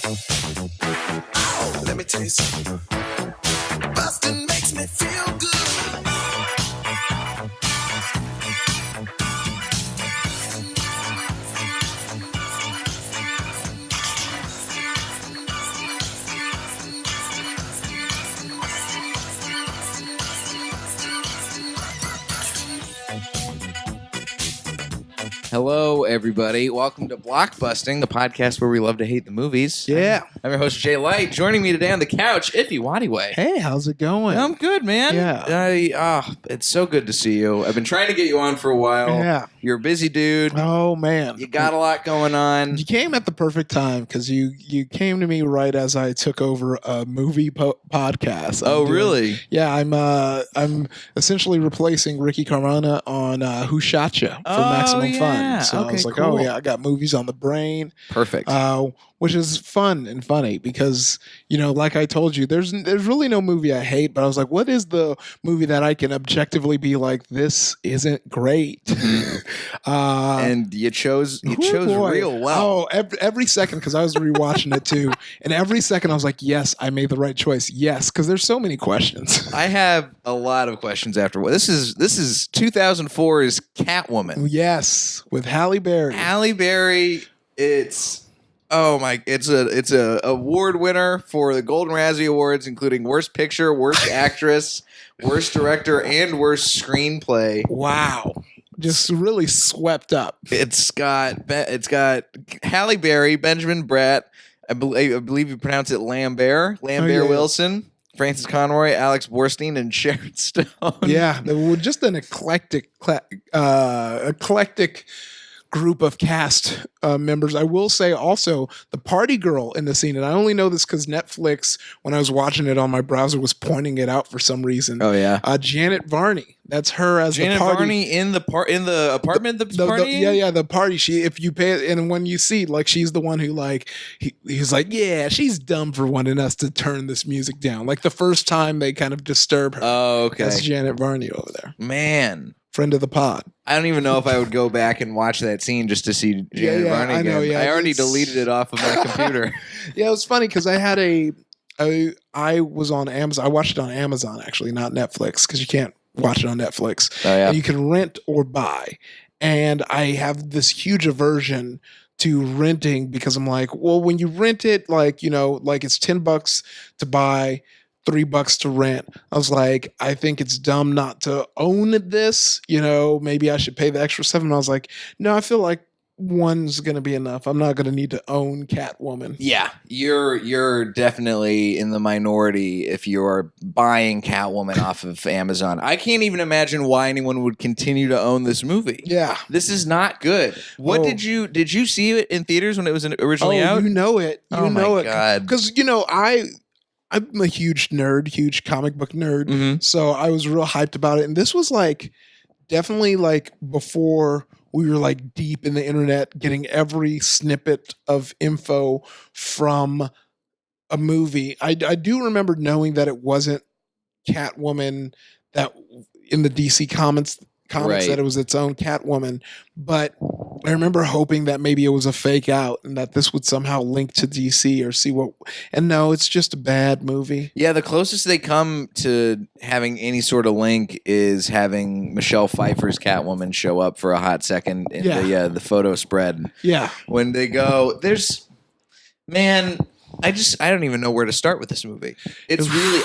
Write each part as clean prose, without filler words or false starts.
Oh, let me tell you something. Busting makes me feel good. Hello, everybody. Welcome to Blockbusting, the podcast where we love to hate the movies. Yeah. I'm your host, Jay Light. Joining me today on the couch, Ify Nwadiwe. Hey, how's it going? I'm good, man. Yeah. It's so good to see you. I've been trying to get you on for a while. Yeah. You're a busy dude. Oh, man. You got a lot going on. You came at the perfect time because you came to me right as I took over a movie podcast. Really? Yeah, I'm essentially replacing Ricky Carmona on Who Shot Ya for Maximum Fun. So I was like, cool. oh yeah, I got movies on the brain. Perfect. Which is fun and funny because, you know, like I told you, there's really no movie I hate, but I was like, what is the movie that I can objectively be like, this isn't great? And you chose real well. Oh, every second, because I was rewatching it too, and every second I was like, yes, I made the right choice. Yes, because there's so many questions. I have a lot of questions after. This is 2004's Catwoman. Yes, with Halle Berry. Halle Berry, it's a award winner for the Golden Razzie Awards, including Worst Picture, Worst Actress, Worst Director, and Worst Screenplay. Wow. Just really swept up. It's got Halle Berry, Benjamin Bratt, I believe you pronounce it Lambert Wilson, Francis Conroy, Alex Borstein, and Sharon Stone. Yeah, they were just an eclectic group of cast members. I will say also the party girl in the scene, and I only know this because Netflix, when I was watching it on my browser, was pointing it out for some reason. Oh yeah, Janet Varney. That's her as Janet the party. Varney in the apartment. The party. The party. If you pay it, and when you see, like, she's the one who he's like, yeah, she's dumb for wanting us to turn this music down. Like the first time they kind of disturb her. Oh, okay. That's Janet Varney over there. Man. Friend of the pod. I don't even know if I would go back and watch that scene just to see Janet Varney again. I know, yeah. I already deleted it off of my computer. Yeah, it was funny because I was on Amazon. I watched it on Amazon, actually, not Netflix, because you can't watch it on Netflix. Oh, yeah. And you can rent or buy. And I have this huge aversion to renting because I'm like, well, when you rent it, like, you know, like it's $10 to buy, $3 to rent. I was like, I think it's dumb not to own this. You know, maybe I should pay the extra $7. I was like, no, I feel like one's gonna be enough. I'm not gonna need to own Catwoman. Yeah, you're definitely in the minority if you're buying Catwoman off of Amazon. I can't even imagine why anyone would continue to own this movie. Yeah, this is not good. What did you see it in theaters when it was originally out? You know it. You know it. God. Because, you know, I'm a huge comic book nerd. Mm-hmm. So I was real hyped about it. And this was definitely before we were deep in the internet, getting every snippet of info from a movie. I do remember knowing that it wasn't Catwoman that in the DC comics right. That it was its own Catwoman. But I remember hoping that maybe it was a fake out and that this would somehow link to DC or see what. And no, it's just a bad movie. Yeah, the closest they come to having any sort of link is having Michelle Pfeiffer's Catwoman show up for a hot second in the photo spread. Yeah. When they go, I don't even know where to start with this movie. It's really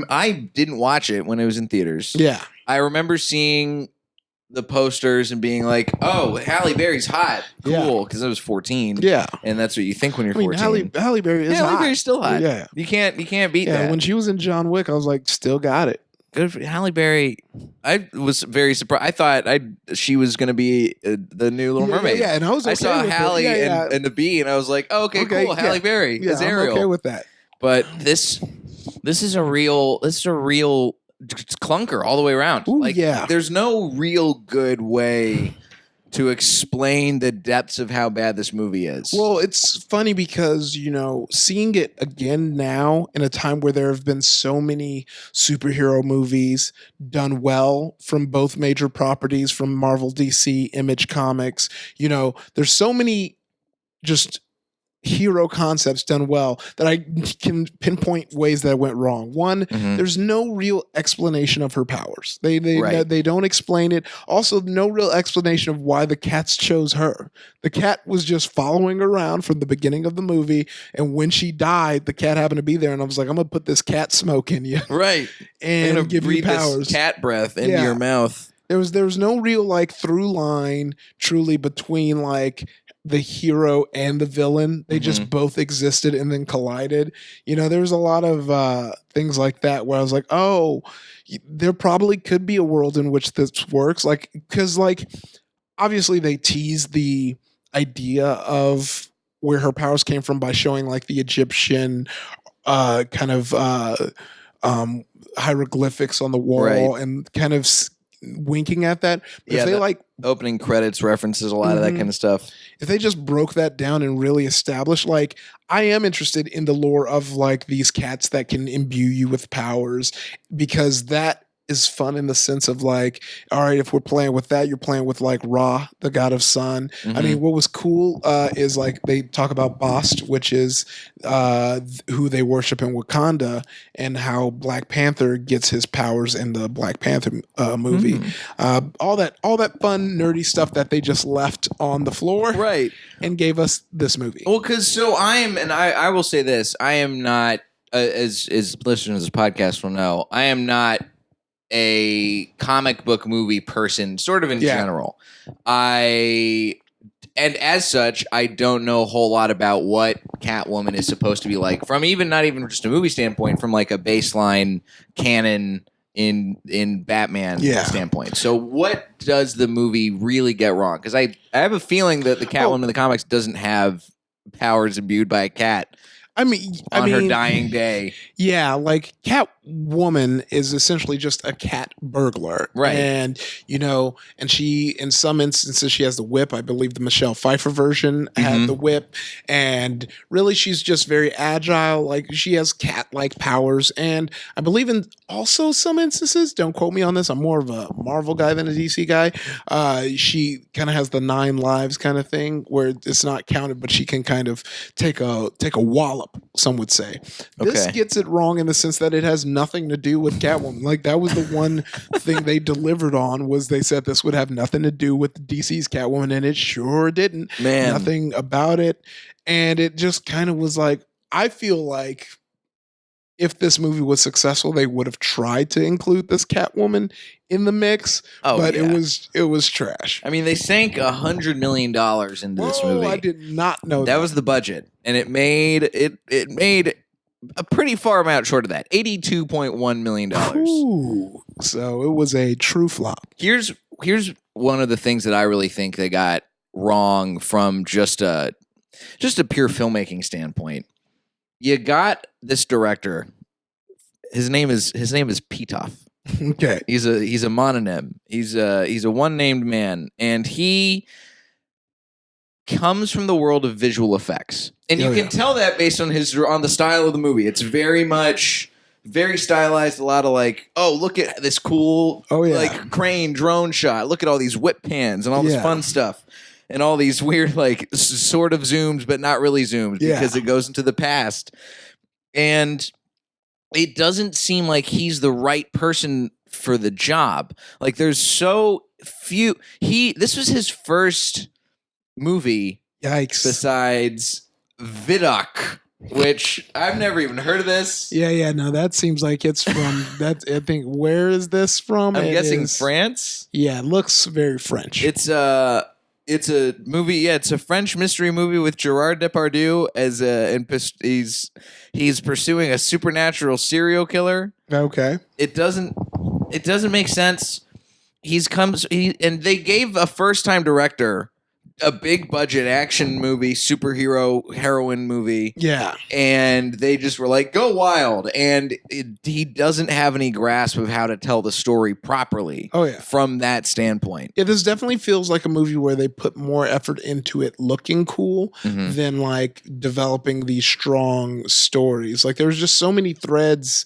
I didn't watch it when it was in theaters. Yeah. I remember seeing the posters and being like, "Oh, Halle Berry's hot, cool," because I was 14. Yeah, and that's what you think when you're 14. Halle Berry is hot. Halle Berry's still hot. Yeah, you can't beat that. When she was in John Wick, I was like, still got it. Good for Halle Berry. I was very surprised. I thought she was going to be the new Little Mermaid. Yeah, and I saw Halle and the Bee, and I was like, oh, okay, cool. Halle Berry is Ariel. I'm okay with that. But this is a real clunker all the way around. Ooh, there's no real good way to explain the depths of how bad this movie is. Well, it's funny because, you know, seeing it again now in a time where there have been so many superhero movies done well from both major properties, from Marvel, DC, Image Comics, you know, there's so many just hero concepts done well that I can pinpoint ways that went wrong. One, there's no real explanation of her powers. They don't explain it. Also, no real explanation of why the cats chose her. The cat was just following around from the beginning of the movie, and when she died, the cat happened to be there, and I was like, I'm gonna put this cat smoke in you, right, and give you powers, cat breath into your mouth. There was no real like through line truly between like the hero and the villain. They just both existed and then collided. You know, there's a lot of things like that where I was like, oh, there probably could be a world in which this works. Like, because like obviously they tease the idea of where her powers came from by showing like the Egyptian kind of hieroglyphics on the wall and kind of winking at that. But if they like opening credits references a lot of that kind of stuff. If they just broke that down and really established, like, I am interested in the lore of like these cats that can imbue you with powers, because that is fun in the sense of like, all right, if we're playing with that, you're playing with like Ra, the god of sun. I mean, what was cool is like they talk about Bast, which is who they worship in Wakanda, and how Black Panther gets his powers in the Black Panther movie. All that fun nerdy stuff that they just left on the floor, right, and gave us this movie. Well, because I will say this: I am not, as listeners of this podcast will know, I am not a comic book movie person, sort of in general. And as such, I don't know a whole lot about what Catwoman is supposed to be like from not even just a movie standpoint, from like a baseline canon in Batman standpoint. So what does the movie really get wrong? Because I have a feeling that the Catwoman in the comics doesn't have powers imbued by a cat. I mean, her dying day. Yeah, like Catwoman is essentially just a cat burglar. Right. And, you know, and she, in some instances, she has the whip. I believe the Michelle Pfeiffer version had the whip. And really, she's just very agile. Like, she has cat-like powers. And I believe in also some instances, don't quote me on this, I'm more of a Marvel guy than a DC guy. She kind of has the 9 lives kind of thing where it's not counted, but she can kind of take a wallop, some would say. This gets it wrong in the sense that it has nothing to do with Catwoman. Like, that was the one thing they delivered on, was they said this would have nothing to do with DC's Catwoman, and it sure didn't. Man. Nothing about it. And it just kind of was like, I feel like if this movie was successful, they would have tried to include this Catwoman in the mix, but it was trash. I mean, they sank $100 million into this movie. I did not know that was the budget, and it made a pretty far amount short of that, $82.1 million. Ooh, so it was a true flop. Here's one of the things that I really think they got wrong from just a pure filmmaking standpoint. You got this director. His name is Pitoff. Okay. He's a mononym. He's a one-named man, and he comes from the world of visual effects. And you can tell that based on the style of the movie. It's very stylized, a lot of like, oh, look at this cool like crane drone shot. Look at all these whip pans and all this fun stuff. And all these weird, like, sort of zooms, but not really zooms, because it goes into the past. And it doesn't seem like he's the right person for the job. Like, there's so few. This was his first movie. Yikes. Besides Vidocq, which I've never even heard of this. Yeah, no, that seems like it's from that. I think, where is this from? I'm guessing France. Yeah, it looks very French. It's a movie. Yeah, it's a French mystery movie with Gerard Depardieu he's pursuing a supernatural serial killer. Okay, it doesn't make sense. And they gave a first time director a big budget action movie, superhero heroine movie. Yeah. And they just were like, go wild. And he doesn't have any grasp of how to tell the story properly. Oh, yeah. From that standpoint. Yeah, this definitely feels like a movie where they put more effort into it looking cool than like developing these strong stories. Like, there was just so many threads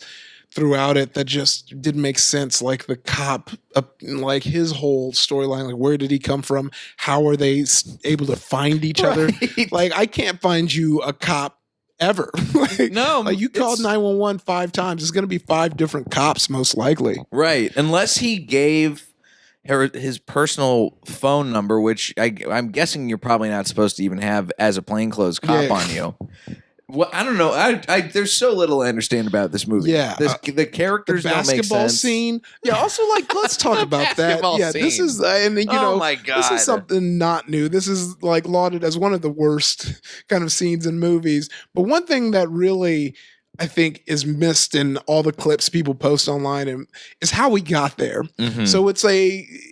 throughout it that just didn't make sense. Like the cop, like his whole storyline, like where did he come from? How are they able to find each other? Right. Like I can't find you a cop ever. Like, No, like you called 911 5 times. It's going to be 5 different cops most likely. Right. Unless he gave his personal phone number, which I'm guessing you're probably not supposed to even have as a plainclothes cop on you. Well, I don't know. There's so little I understand about this movie. Yeah, the characters the don't make basketball sense. scene. Yeah. Also, like, let's talk about that. Yeah, Scene. this is, and you know, oh my God, this is something not new. This is like lauded as one of the worst kind of scenes in movies. But one thing that really, I think, is missed in all the clips people post online and is how we got there. Mm-hmm. So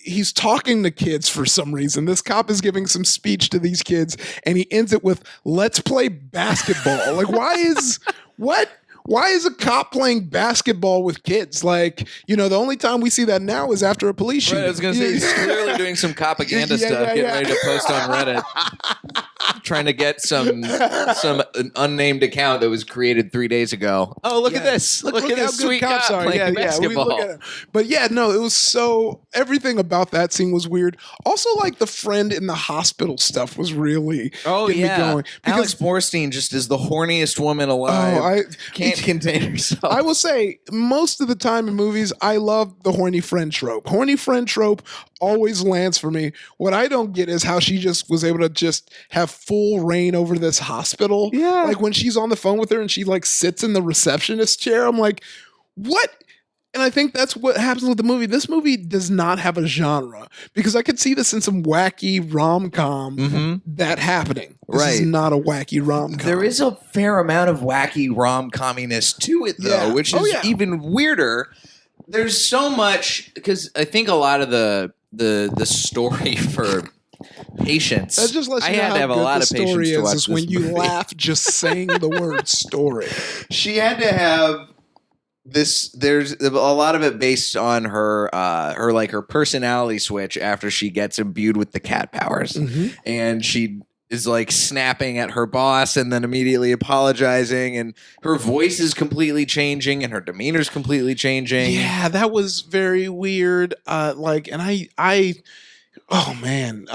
he's talking to kids for some reason. This cop is giving some speech to these kids and he ends it with, "Let's play basketball." Like, why is a cop playing basketball with kids? Like, you know, the only time we see that now is after a police shooting. Right, I was going to say, he's clearly doing some propaganda stuff, getting ready to post on Reddit, trying to get some unnamed account that was created 3 days ago. Oh, look at this. Look at this sweet cop playing basketball. But yeah, no, it was so, everything about that scene was weird. Also, like the friend in the hospital stuff was really getting me going. Because Alex Borstein just is the horniest woman alive. Can't contain herself. I will say, most of the time in movies, I love the horny friend trope. Horny friend trope always lands for me. What I don't get is how she just was able to just have full reign over this hospital. Yeah. Like when she's on the phone with her and she like sits in the receptionist chair, I'm like, what? And I think that's what happens with the movie. This movie does not have a genre because I could see this in some wacky rom-com that happening. This is not a wacky rom-com. There is a fair amount of wacky rom-comminess to it, though, which is even weirder. There's so much, because I think a lot of the story for Patience. That just lets you I know had how to have a good lot the of patience story to watch is this when you movie. laugh just saying the word story. She had to have this. There's a lot of it based on her personality switch after she gets imbued with the cat powers, and she is like snapping at her boss and then immediately apologizing, and her voice is completely changing and her demeanor is completely changing. Yeah, that was very weird. And I oh man,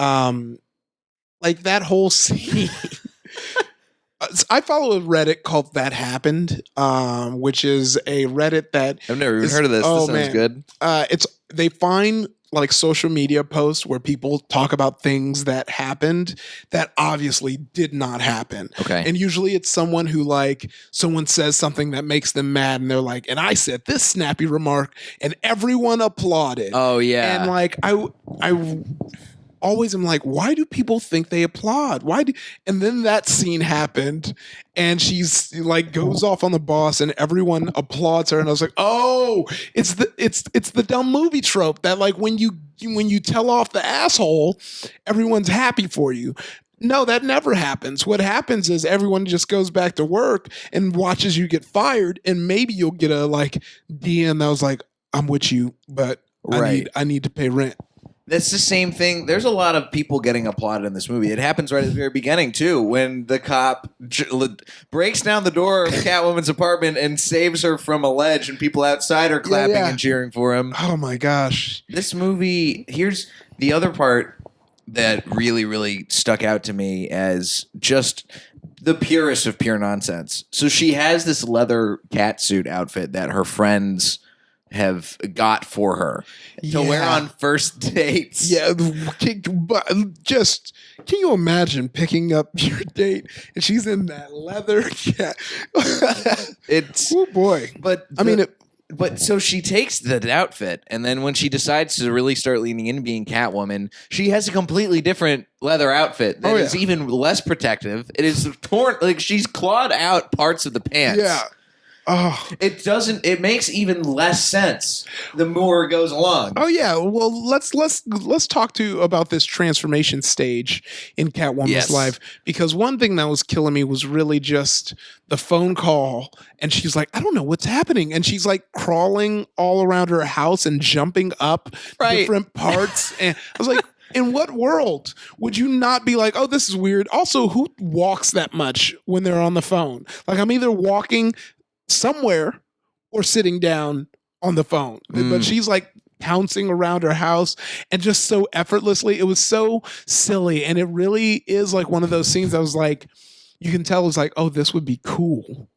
like that whole scene. I follow a Reddit called That Happened, which is a Reddit that I've never even heard of this. This sounds good. They find like social media posts where people talk about things that happened that obviously did not happen. Okay. And usually it's someone who someone says something that makes them mad and they're like, and I said this snappy remark and everyone applauded. Oh yeah. And like I always am like, why do people think they applaud? And then that scene happened and she's like goes off on the boss and everyone applauds her. And I was like, oh, it's the dumb movie trope that like when you tell off the asshole, everyone's happy for you. No, that never happens. What happens is everyone just goes back to work and watches you get fired, and maybe you'll get a like DM that was like, I'm with you, but I need to pay rent. That's the same thing. There's a lot of people getting applauded in this movie. It happens right at the very beginning, too, when the cop breaks down the door of Catwoman's apartment and saves her from a ledge, and people outside are clapping and cheering for him. Oh, my gosh. This movie, here's the other part that really, really stuck out to me as just the purest of pure nonsense. So she has this leather catsuit outfit that her friends have got for her to wear on first dates. Yeah, but just can you imagine picking up your date and she's in that leather cat? It's oh boy. But so she takes that outfit, and then when she decides to really start leaning into being Catwoman, she has a completely different leather outfit that is even less protective. It is torn, like she's clawed out parts of the pants. Yeah. Oh. It makes even less sense the more it goes along. Oh yeah. Well, let's talk about this transformation stage in Catwoman's life, because one thing that was killing me was really just the phone call and she's like, I don't know what's happening, and she's like crawling all around her house and jumping up different parts, and I was like, in what world would you not be like, oh, this is weird? Also, who walks that much when they're on the phone? Like, I'm either walking somewhere or sitting down on the phone. But she's like pouncing around her house and just so effortlessly. It was so silly. And it really is like one of those scenes that was like, you can tell it's like, oh, this would be cool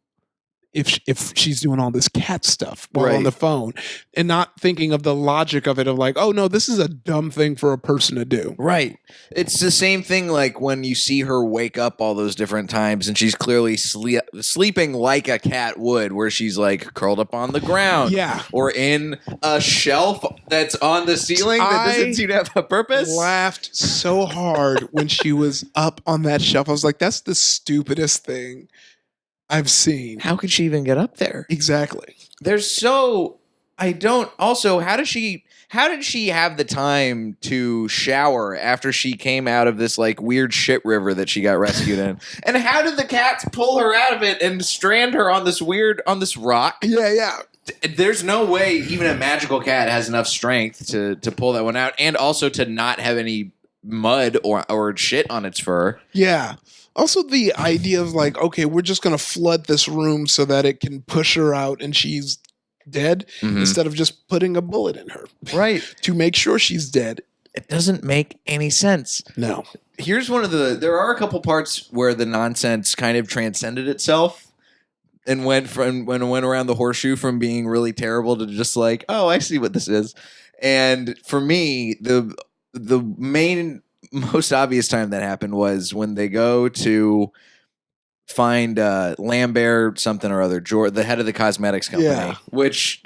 if she's doing all this cat stuff while on the phone, and not thinking of the logic of it, of like, oh no, this is a dumb thing for a person to do. Right. It's the same thing like when you see her wake up all those different times and she's clearly sleeping like a cat would, where she's like curled up on the ground. Yeah. Or in a shelf that's on the ceiling that doesn't seem to have a purpose. Laughed so hard when she was up on that shelf. I was like, that's the stupidest thing I've seen. How could she even get up there? Exactly. How did she have the time to shower after she came out of this like weird shit river that she got rescued in? And how did the cats pull her out of it and strand her on this rock? Yeah. There's no way even a magical cat has enough strength to pull that one out, and also to not have any mud or shit on its fur. Yeah. Also, the idea of like, okay, we're just going to flood this room so that it can push her out and she's dead, instead of just putting a bullet in her. Right. To make sure she's dead. It doesn't make any sense. No. Here's there are a couple parts where the nonsense kind of transcended itself and went around the horseshoe from being really terrible to just like, oh, I see what this is. And for me, the most obvious time that happened was when they go to find Lambert something or other, the head of the cosmetics company, which,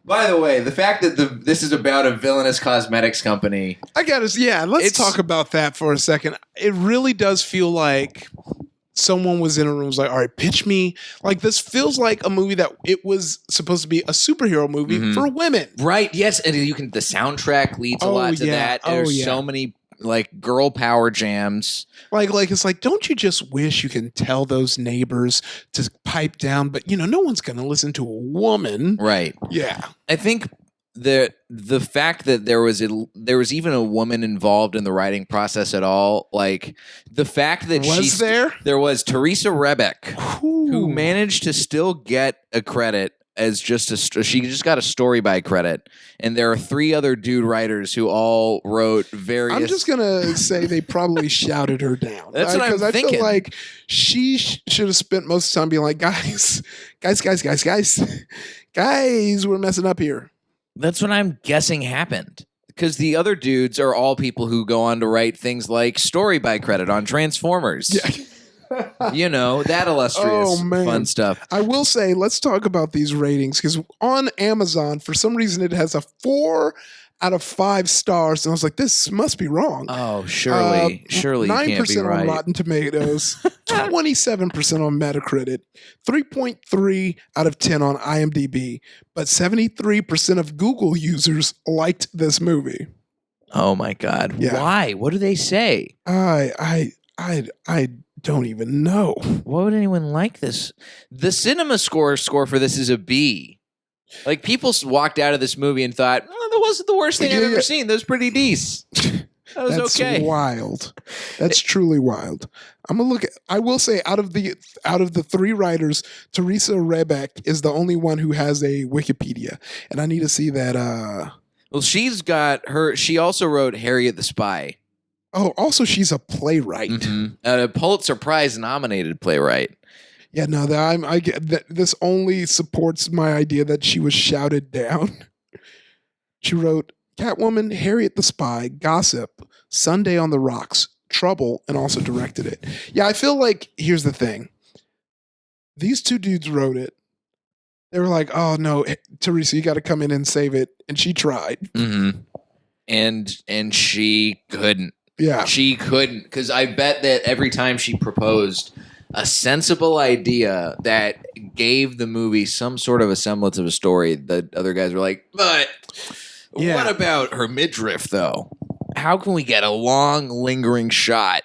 by the way, the fact that this is about a villainous cosmetics company. Let's talk about that for a second. It really does feel like someone was in a room, was like, all right, pitch me. Like, this feels like a movie that it was supposed to be a superhero movie for women. Right, yes, and the soundtrack leads a lot to that. There's so many like girl power jams. Like it's like, don't you just wish you can tell those neighbors to pipe down, but no one's going to listen to a woman. Right. Yeah. I think the fact that there was even a woman involved in the writing process at all, like the fact that there was Teresa Rebeck, who managed to still get a credit as she just got a story by credit, and there are 3 other dude writers who all wrote various. I'm just gonna say they probably shouted her down. That's what I'm thinking. Because I feel like she should have spent most of the time being like, guys, we're messing up here. That's what I'm guessing happened. Because the other dudes are all people who go on to write things like story by credit on Transformers. Yeah. That illustrious fun stuff. I will say, let's talk about these ratings, because on Amazon, for some reason, it has a 4 out of 5 stars. And I was like, this must be wrong. Oh, surely 9% you can't be right. on Rotten Tomatoes, 27% on Metacritic, 3.3 out of 10 on IMDb, but 73% of Google users liked this movie. Oh my God. Yeah. Why? What do they say? I don't even know. Why would anyone like this? The cinema score for this is a B. Like, people walked out of this movie and thought, that wasn't the worst thing I've ever seen. That was pretty decent. That was okay. That's wild. That's truly wild. I'm gonna look at. I will say, out of the 3 writers, Teresa Rebeck is the only one who has a Wikipedia, and I need to see that. Well, she's got her. She also wrote Harriet the Spy. Oh, also she's a playwright. A Pulitzer Prize nominated playwright. Yeah, no, I get that. This only supports my idea that she was shouted down. She wrote Catwoman, Harriet the Spy, Gossip, Sunday on the Rocks, Trouble, and also directed it. Yeah, I feel like, here's the thing. These 2 dudes wrote it. They were like, oh no, Teresa, you got to come in and save it. And she tried. And she couldn't. Yeah. She couldn't, because I bet that every time she proposed a sensible idea that gave the movie some sort of a semblance of a story, the other guys were like, but what about her midriff, though? How can we get a long, lingering shot?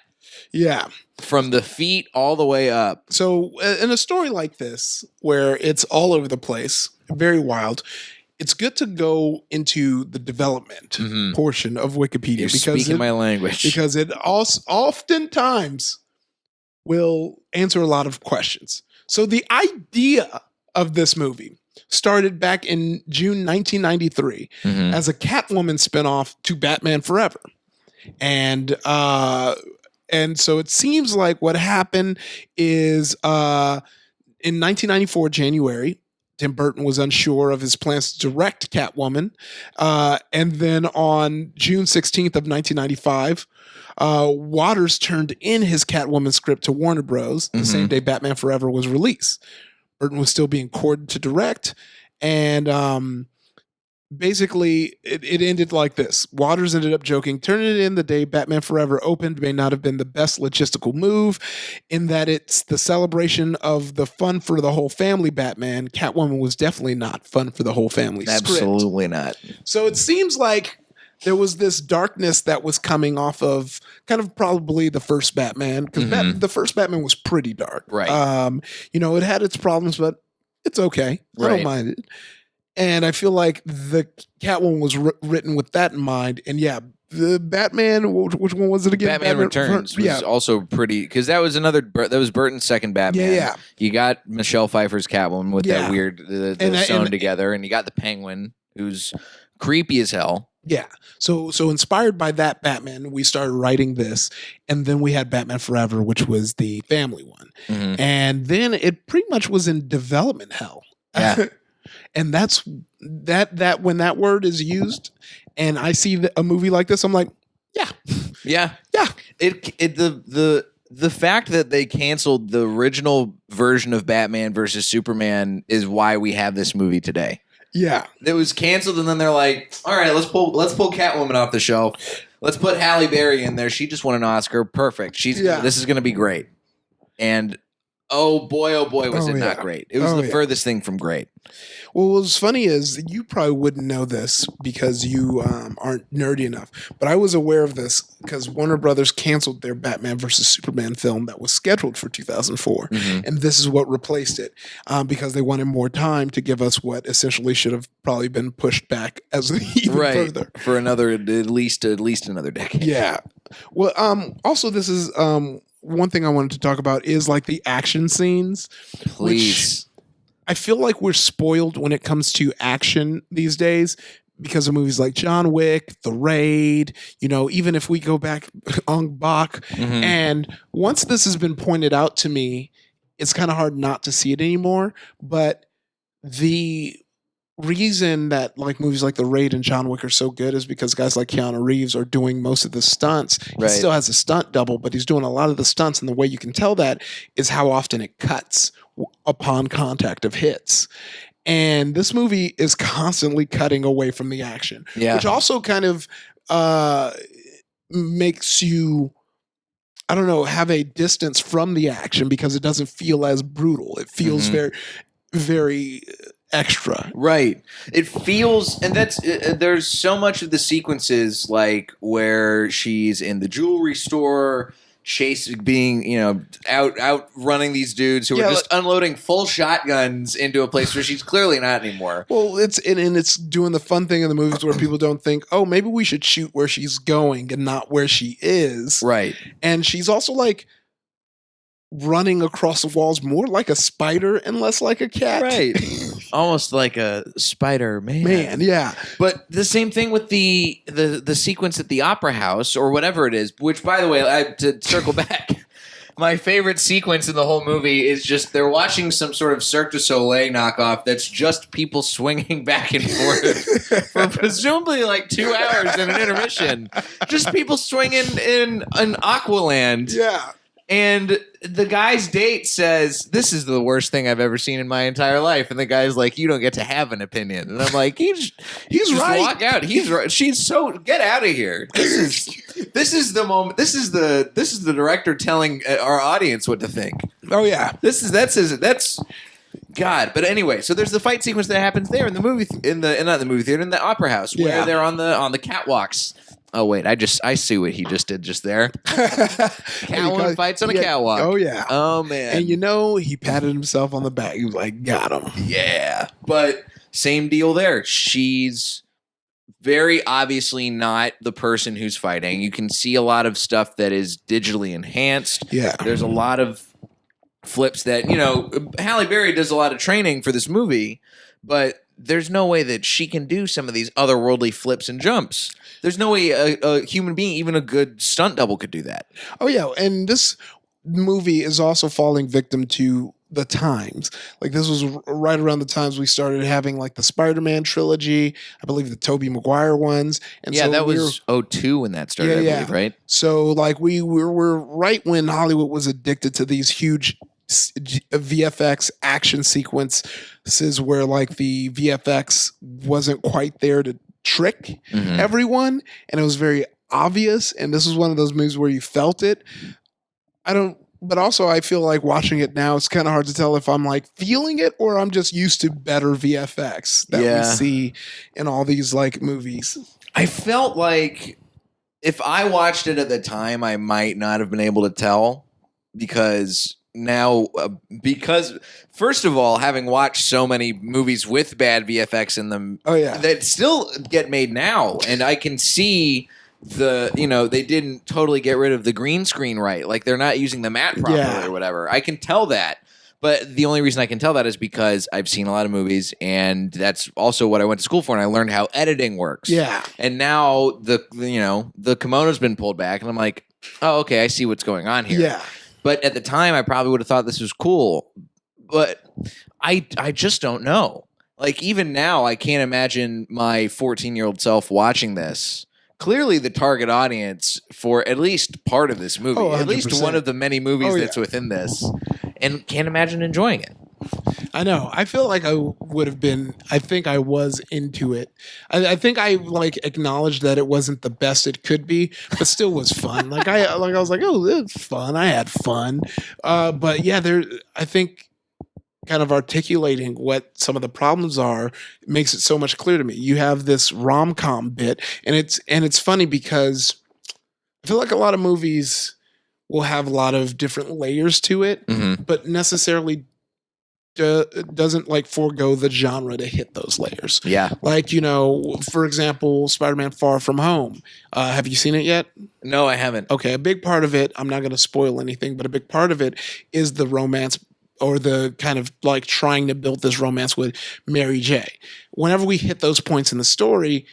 Yeah. From the feet all the way up. So in a story like this, where it's all over the place, very wild, it's good to go into the development portion of Wikipedia. You're speaking my language. Because it oftentimes will answer a lot of questions. So the idea of this movie started back in June 1993 as a Catwoman spinoff to Batman Forever. And so it seems like what happened is in 1994 January, Tim Burton was unsure of his plans to direct Catwoman. And then on June 16th of 1995, Waters turned in his Catwoman script to Warner Bros. The same day Batman Forever was released. Burton was still being courted to direct. And basically, it ended like this. Waters ended up joking, turning it in the day Batman Forever opened may not have been the best logistical move, in that it's the celebration of the fun for the whole family Batman. Catwoman was definitely not fun for the whole family. Absolutely not. So it seems like there was this darkness that was coming off of kind of probably the first Batman, because the first Batman was pretty dark. Right. It had its problems, but it's okay. I don't mind it. And I feel like the Catwoman was written with that in mind. And yeah, the Batman, which one was it again? Batman Returns was also pretty, because that was Burton's second Batman. Yeah. You got Michelle Pfeiffer's Catwoman with that weird, sewn together, and you got the Penguin, who's creepy as hell. Yeah. So inspired by that Batman, we started writing this, and then we had Batman Forever, which was the family one. And then it pretty much was in development hell. Yeah. And that's that when that word is used and I see a movie like this, I'm like, yeah. The fact that they canceled the original version of Batman versus Superman is why we have this movie today. Yeah. It was canceled, and then they're like, all right, let's pull Catwoman off the shelf. Let's put Halle Berry in there. She just won an Oscar. Perfect. This is going to be great. And oh boy, was it not great. It was the furthest thing from great. Well, what's funny is you probably wouldn't know this because you aren't nerdy enough, but I was aware of this because Warner Brothers canceled their Batman versus Superman film that was scheduled for 2004, and this is what replaced it because they wanted more time to give us what essentially should have probably been pushed back as even further for another at least another decade. Yeah. Well, also this is one thing I wanted to talk about is like the action scenes. Please. I feel like we're spoiled when it comes to action these days because of movies like John Wick, The Raid, even if we go back on Bach. And once this has been pointed out to me, it's kind of hard not to see it anymore. But the reason that like movies like The Raid and John Wick are so good is because guys like Keanu Reeves are doing most of the stunts. He still has a stunt double, but he's doing a lot of the stunts. And the way you can tell that is how often it cuts upon contact of hits. And this movie is constantly cutting away from the action, which also kind of makes you, I don't know, have a distance from the action because it doesn't feel as brutal. It feels very, very extra. Right. It feels, and that's, there's so much of the sequences like where she's in the jewelry store, being out running these dudes who are just unloading full shotguns into a place where she's clearly not anymore. Well, it's doing the fun thing in the movies where people don't think, oh, maybe we should shoot where she's going and not where she is. Right. And she's also like running across the walls more like a spider and less like a cat. Right. Almost like a Spider-Man. Yeah. But the same thing with the sequence at the opera house or whatever it is, which, by the way, to circle back, my favorite sequence in the whole movie is just they're watching some sort of Cirque du Soleil knockoff that's just people swinging back and forth for presumably like 2 hours in an intermission. Just people swinging in an Aqualand. Yeah. And the guy's date says, this is the worst thing I've ever seen in my entire life. And the guy's like, you don't get to have an opinion. And I'm like, he's right. Walk out. He's right. Get out of here. This is the moment. This is the director telling our audience what to think. Oh yeah. That's God. But anyway, so there's the fight sequence that happens there in the movie, in the opera house where they're on the catwalks. Oh wait, I see what he just did just there. Catwoman fights on a catwalk. Oh yeah. Oh man. And he patted himself on the back. He was like, got him. Yeah. But same deal there. She's very obviously not the person who's fighting. You can see a lot of stuff that is digitally enhanced. Yeah. There's a lot of flips that, Halle Berry does a lot of training for this movie, but there's no way that she can do some of these otherworldly flips and jumps. There's no way a human being, even a good stunt double, could do that. Oh yeah, and this movie is also falling victim to the times. Like this was right around the times we started having like the Spider-Man trilogy, I believe the Tobey Maguire ones, and Yeah, so that was '02 when that started, I believe, right? So like we were right when Hollywood was addicted to these huge VFX action sequences where like the VFX wasn't quite there to trick everyone, and it was very obvious. And this was one of those movies where you felt it. But also I feel like watching it now, it's kind of hard to tell if I'm like feeling it or I'm just used to better VFX that we see in all these like movies. I felt like if I watched it at the time, I might not have been able to tell because first of all, having watched so many movies with bad VFX in them that still get made now, and I can see they didn't totally get rid of the green screen right. Like they're not using the matte properly or whatever. I can tell that. But the only reason I can tell that is because I've seen a lot of movies, and that's also what I went to school for, and I learned how editing works. Yeah. And now the kimono's been pulled back, and I'm like, oh, okay, I see what's going on here. Yeah. But at the time, I probably would have thought this was cool. But I just don't know. Like even now, I can't imagine my 14-year-old self watching this. Clearly the target audience for at least part of this movie, at least one of the many movies that's within this, and can't imagine enjoying it. I know. I feel like I would have been. I think I was into it. I think I like acknowledged that it wasn't the best it could be, but still was fun. I was like, oh, it's fun. I had fun. But yeah, I think kind of articulating what some of the problems are makes it so much clearer to me. You have this rom-com bit, and it's funny because I feel like a lot of movies will have a lot of different layers to it, but necessarily doesn't like forego the genre to hit those layers. Yeah. Like, for example, Spider-Man Far From Home. Have you seen it yet? No, I haven't. Okay. A big part of it, I'm not going to spoil anything, but a big part of it is the romance or the kind of like trying to build this romance with Mary J. Whenever we hit those points in the story,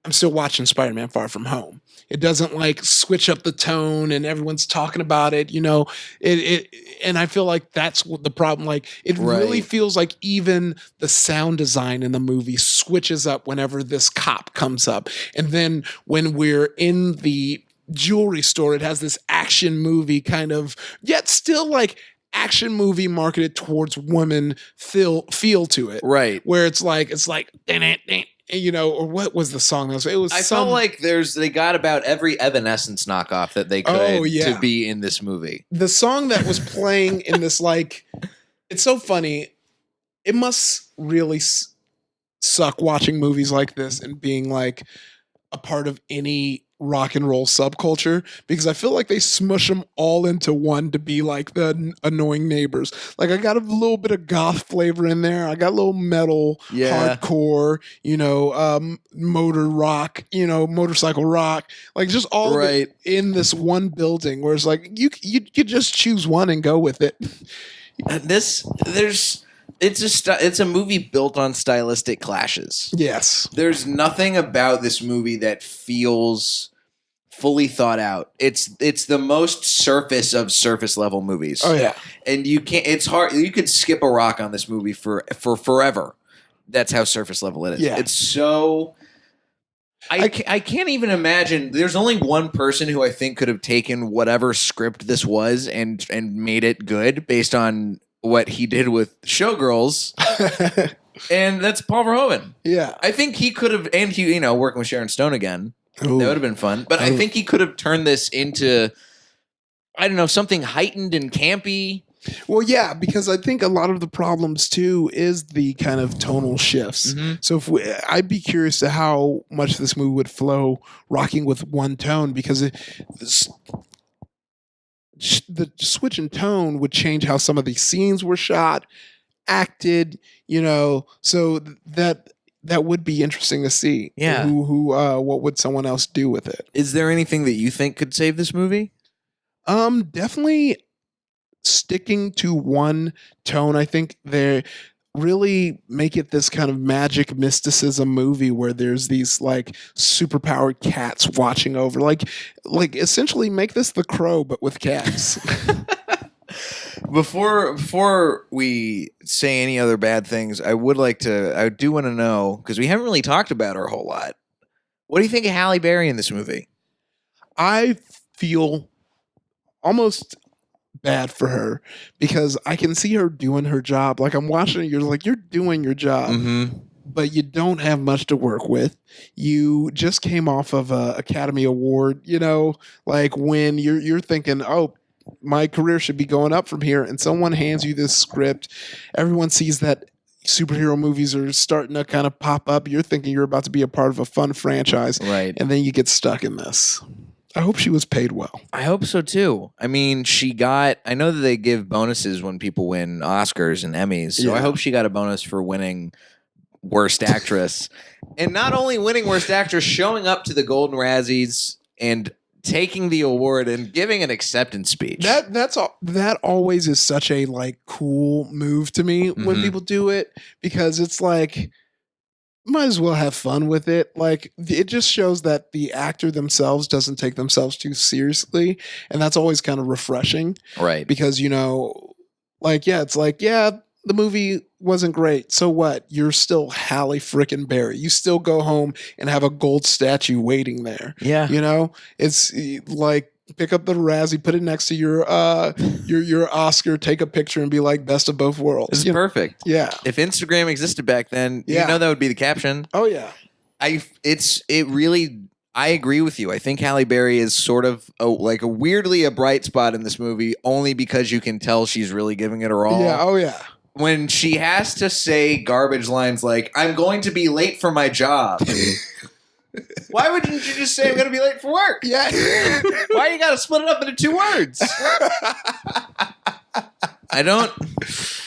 I'm still watching Spider-Man Far From Home. It doesn't like switch up the tone and everyone's talking about it, and I feel like that's what the problem. Like it really feels like even the sound design in the movie switches up whenever this cop comes up. And then when we're in the jewelry store, it has this action movie kind of, yet still like action movie marketed towards women feel to it. Right. Where it's like, or what was the song? I felt like they got about every Evanescence knockoff that they could to be in this movie. The song that was playing in this, like, it's so funny. It must really suck watching movies like this and being like a part of any rock and roll subculture, because I feel like they smush them all into one to be like the annoying neighbors. Like I got a little bit of goth flavor in there. I got a little metal, hardcore, motor rock, motorcycle rock, like just all of it in this one building where it's like you just choose one and go with it. It's a movie built on stylistic clashes. Yes. There's nothing about this movie that feels fully thought out. It's the most surface of surface level movies. Oh yeah. And it's hard. You could skip a rock on this movie for forever. That's how surface level it is. Yeah. It's so I can't even imagine. There's only one person who I think could have taken whatever script this was and made it good based on what he did with Showgirls, and that's Paul Verhoeven. Yeah, I think he could have, and he, working with Sharon Stone again, that would have been fun. But I think he could have turned this into, I don't know, something heightened and campy. Well, yeah, because I think a lot of the problems too is the kind of tonal shifts. Mm-hmm. So I'd be curious to how much this movie would flow rocking with one tone, because the switch in tone would change how some of these scenes were shot, acted, so that would be interesting to see. Yeah. What would someone else do with it? Is there anything that you think could save this movie? Definitely sticking to one tone. I think they really make it this kind of magic mysticism movie where there's these like superpowered cats watching over, like essentially make this The Crow but with cats. Before we say any other bad things, I do want to know, because we haven't really talked about her a whole lot. What do you think of Halle Berry in this movie? I feel almost bad for her because I can see her doing her job. Like I'm watching it, you're like, you're doing your job, but you don't have much to work with. You just came off of a Academy Award, like when you're thinking, oh, my career should be going up from here, and someone hands you this script. Everyone sees that superhero movies are starting to kind of pop up. You're thinking you're about to be a part of a fun franchise, right? And then you get stuck in this. I hope she was paid well. I hope so too. I mean, I know that they give bonuses when people win Oscars and Emmys, so I hope she got a bonus for winning Worst Actress. And not only winning Worst Actress, showing up to the Golden Razzies and taking the award and giving an acceptance speech. That always is such a like cool move to me when people do it, because it's like, might as well have fun with it. Like it just shows that the actor themselves doesn't take themselves too seriously, and that's always kind of refreshing, right? Because it's like the movie wasn't great, so what? You're still Halle frickin' Berry. You still go home and have a gold statue waiting there. Yeah, it's like, pick up the Razzie, put it next to your Oscar, take a picture, and be like, best of both worlds. This is perfect. Yeah. If Instagram existed back then, that would be the caption. Oh yeah. I agree with you. I think Halle Berry is sort of weirdly a bright spot in this movie, only because you can tell she's really giving it her all. Yeah. Oh yeah. When she has to say garbage lines like, I'm going to be late for my job. Why wouldn't you just say I'm going to be late for work? Yeah. Why you got to split it up into 2 words?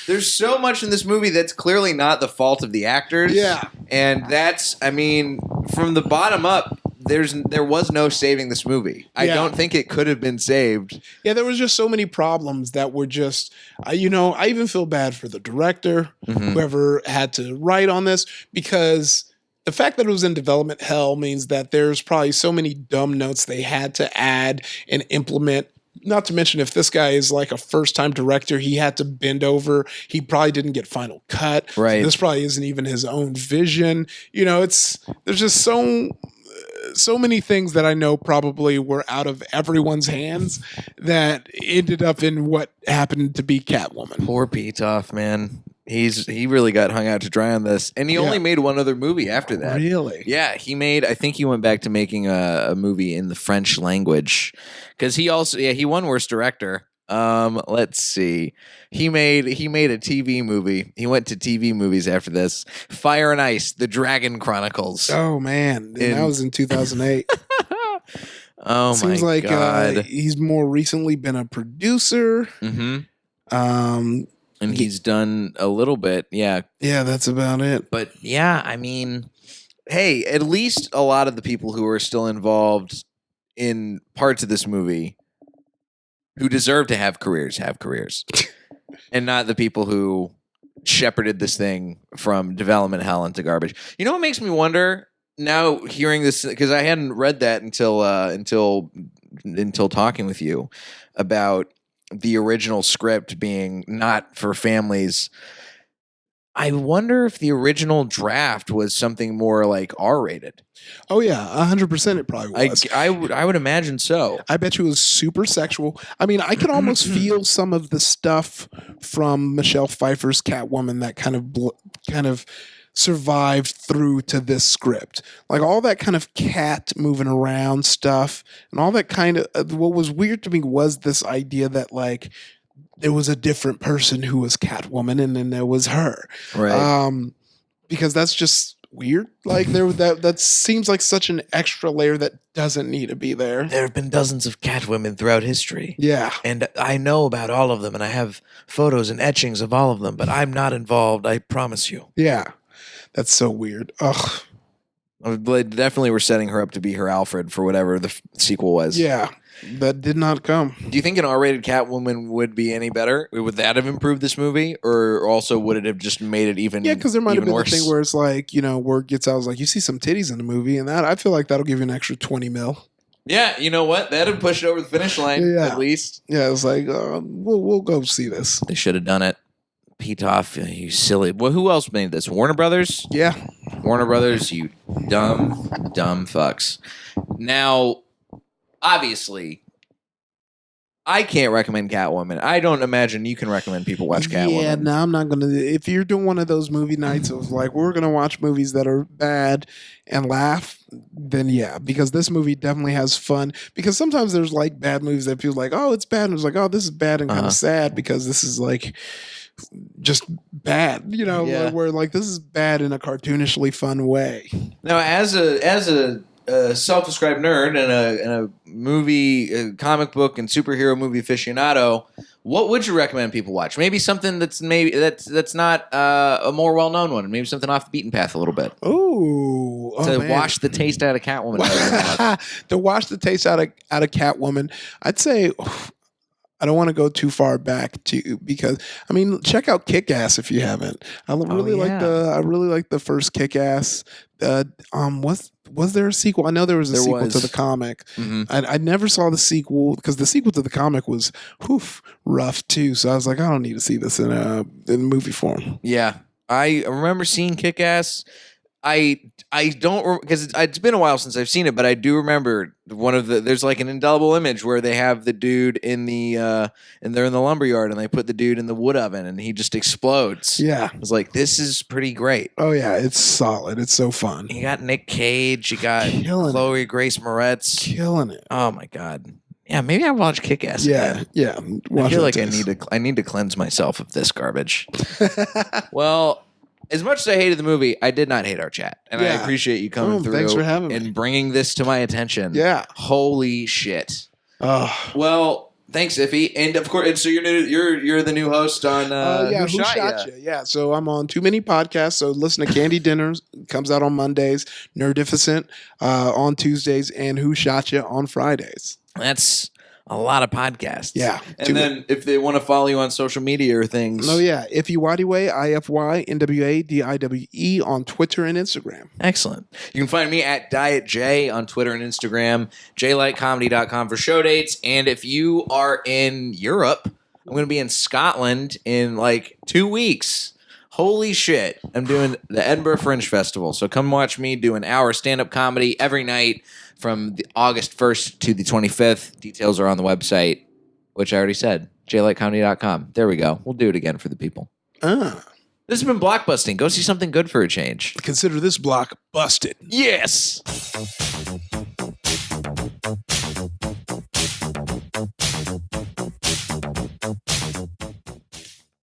There's so much in this movie that's clearly not the fault of the actors. Yeah. And from the bottom up, there was no saving this movie. I don't think it could have been saved. Yeah, there was just so many problems that were just, I even feel bad for the director, whoever had to write on this, because the fact that it was in development hell means that there's probably so many dumb notes they had to add and implement. Not to mention, if this guy is like a first-time director, he had to bend over. He probably didn't get final cut. Right. So this probably isn't even his own vision. There's just so many things that I know probably were out of everyone's hands that ended up in what happened to be Catwoman. Poor Pitoff, man. He really got hung out to dry on this, and he only made one other movie after that. Really? Yeah, I think he went back to making a movie in the French language, because he won Worst Director. Let's see, he made a TV movie. He went to TV movies after this. Fire and Ice: The Dragon Chronicles. Oh man, that was in 2008. Oh Seems my like god, he's more recently been a producer. And he's done a little bit, yeah. Yeah, that's about it. But yeah, I mean, hey, at least a lot of the people who are still involved in parts of this movie who deserve to have careers, and not the people who shepherded this thing from development hell into garbage. You know what makes me wonder now, hearing this, because I hadn't read that until talking with you about the original script being not for families. I wonder if the original draft was something more like R-rated. Oh yeah, 100% it probably was. I would imagine so. I bet you it was super sexual. I mean, I could almost feel some of the stuff from Michelle Pfeiffer's Catwoman that kind of survived through to this script. Like all that kind of cat moving around stuff and all that kind of, what was weird to me was this idea that like there was a different person who was Catwoman and then there was her. Right. Because that's just weird. Like that seems like such an extra layer that doesn't need to be there. There have been dozens of Catwomen throughout history. Yeah. And I know about all of them, and I have photos and etchings of all of them, but I'm not involved, I promise you. Yeah. That's so weird. Ugh. They definitely were setting her up to be her Alfred for whatever the sequel was. Yeah, that did not come. Do you think an R-rated Catwoman would be any better? Would that have improved this movie, or also would it have just made it even? Yeah, because there might have been worse? a thing where it's like, word gets out, it's like you see some titties in the movie, and that I feel like that'll give you an extra 20 mil. Yeah, you know what? That'd push it over the finish line at least. Yeah, it's like we'll go see this. They should have done it. Pete off, you silly. Well, who else made this? Warner Brothers? Yeah. Warner Brothers, you dumb fucks. Now, obviously, I can't recommend Catwoman. I don't imagine you can recommend people watch Catwoman. Yeah, no, I'm not going to. If you're doing one of those movie nights of like, we're going to watch movies that are bad and laugh, then yeah, because this movie definitely has fun. Because sometimes there's like bad movies that feel like, oh, it's bad. And it's like, oh, this is bad and kind of sad because this is like just bad, where like this is bad in a cartoonishly fun way. Now, as a self-described nerd and a movie, comic book, and superhero movie aficionado, what would you recommend people watch? Maybe something that's not a more well-known one. Maybe something off the beaten path a little bit. Ooh, to wash the taste out of Catwoman. To wash the taste out of Catwoman, I'd say. I don't want to go too far back because check out Kick-Ass if you haven't. I really like the first Kick-Ass. Was there a sequel? I know there was a sequel to the comic. Mm-hmm. I never saw the sequel because the sequel to the comic was rough too. So I was like, I don't need to see this in movie form. Yeah, I remember seeing Kick-Ass. I don't, because it's been a while since I've seen it, but I do remember there's like an indelible image where they have the dude in and they're in the lumberyard and they put the dude in the wood oven and he just explodes. Yeah. I was like, this is pretty great. Oh yeah, it's solid. It's so fun. You got Nick Cage, you got Chloe Grace Moretz. Killing it. Oh my God. Yeah, maybe I'll watch Kick-Ass again. Yeah. I feel like I need to cleanse myself of this garbage. Well, as much as I hated the movie, I did not hate our chat. And I appreciate you coming through thanks for having me. and bringing this to my attention. Yeah. Holy shit. Oh. Well, thanks, Ify. And of course, and so you're the new host on Who Shot Ya? Yeah, so I'm on Too Many Podcasts. So listen to Candy Dinners. Comes out on Mondays. Nerdificent on Tuesdays. And Who Shot Ya on Fridays. That's a lot of podcasts. Yeah. And then if they want to follow you on social media or things. Oh, yeah. Ify Nwadiwe, Ify Nwadiwe on Twitter and Instagram. Excellent. You can find me at Diet J on Twitter and Instagram, jlightcomedy.com for show dates. And if you are in Europe, I'm going to be in Scotland in like 2 weeks. Holy shit. I'm doing the Edinburgh Fringe Festival. So come watch me do an hour stand-up comedy every night from August 1st to the 25th. Details are on the website, which I already said, jlightcomedy.com. There we go. We'll do it again for the people. This has been Blockbusting. Go see something good for a change. Consider this block busted. Yes.